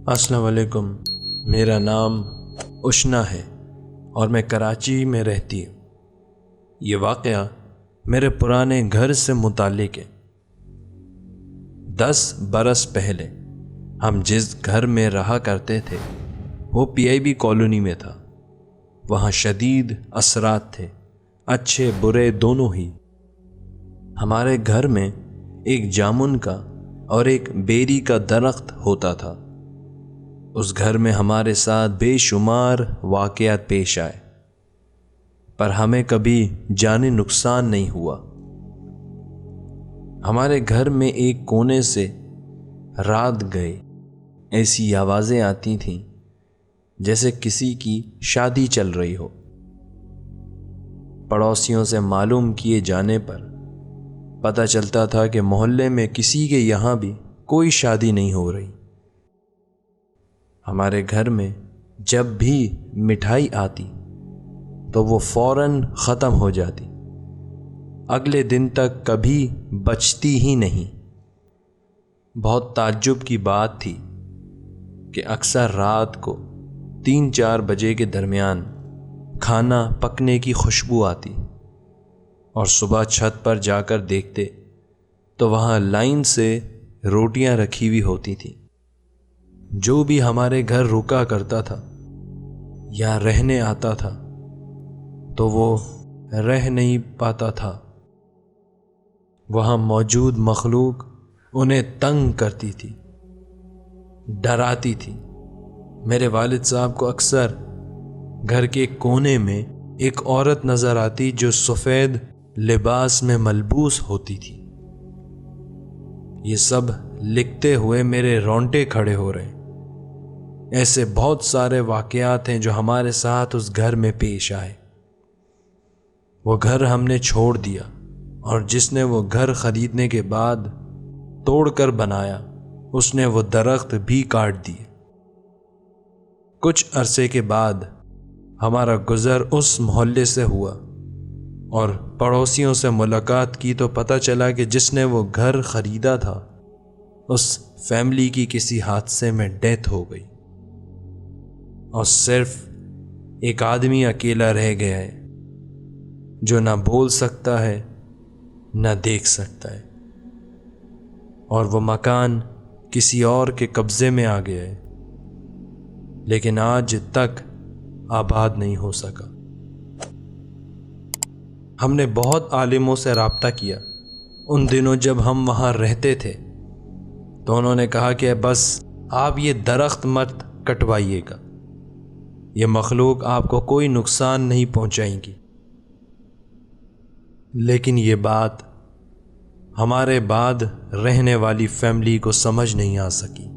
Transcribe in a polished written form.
السلام علیکم، میرا نام اشنا ہے اور میں کراچی میں رہتی ہوں۔ یہ واقعہ میرے پرانے گھر سے متعلق ہے۔ 10 برس پہلے ہم جس گھر میں رہا کرتے تھے وہ PIB کالونی میں تھا۔ وہاں شدید اثرات تھے، اچھے برے دونوں ہی۔ ہمارے گھر میں ایک جامن کا اور ایک بیری کا درخت ہوتا تھا۔ اس گھر میں ہمارے ساتھ بے شمار واقعات پیش آئے، پر ہمیں کبھی جانی نقصان نہیں ہوا۔ ہمارے گھر میں ایک کونے سے رات گئے ایسی آوازیں آتی تھیں جیسے کسی کی شادی چل رہی ہو۔ پڑوسیوں سے معلوم کیے جانے پر پتہ چلتا تھا کہ محلے میں کسی کے یہاں بھی کوئی شادی نہیں ہو رہی۔ ہمارے گھر میں جب بھی مٹھائی آتی تو وہ فوراً ختم ہو جاتی، اگلے دن تک کبھی بچتی ہی نہیں۔ بہت تعجب کی بات تھی کہ اکثر رات کو 3-4 بجے کے درمیان کھانا پکنے کی خوشبو آتی اور صبح چھت پر جا کر دیکھتے تو وہاں لائن سے روٹیاں رکھی ہوئی ہوتی تھیں۔ جو بھی ہمارے گھر رکا کرتا تھا یا رہنے آتا تھا تو وہ رہ نہیں پاتا تھا۔ وہاں موجود مخلوق انہیں تنگ کرتی تھی، ڈراتی تھی۔ میرے والد صاحب کو اکثر گھر کے کونے میں ایک عورت نظر آتی جو سفید لباس میں ملبوس ہوتی تھی۔ یہ سب لکھتے ہوئے میرے رونگٹے کھڑے ہو رہے ہیں۔ ایسے بہت سارے واقعات ہیں جو ہمارے ساتھ اس گھر میں پیش آئے۔ وہ گھر ہم نے چھوڑ دیا اور جس نے وہ گھر خریدنے کے بعد توڑ کر بنایا اس نے وہ درخت بھی کاٹ دیے۔ کچھ عرصے کے بعد ہمارا گزر اس محلے سے ہوا اور پڑوسیوں سے ملاقات کی تو پتہ چلا کہ جس نے وہ گھر خریدا تھا اس فیملی کی کسی حادثے میں ڈیتھ ہو گئی اور صرف ایک آدمی اکیلا رہ گیا ہے جو نہ بول سکتا ہے نہ دیکھ سکتا ہے، اور وہ مکان کسی اور کے قبضے میں آ گیا ہے لیکن آج تک آباد نہیں ہو سکا۔ ہم نے بہت عالموں سے رابطہ کیا ان دنوں جب ہم وہاں رہتے تھے، تو انہوں نے کہا کہ بس آپ یہ درخت مت کٹوائیے گا، یہ مخلوق آپ کو کوئی نقصان نہیں پہنچائیں گی۔ لیکن یہ بات ہمارے بعد رہنے والی فیملی کو سمجھ نہیں آ سکی۔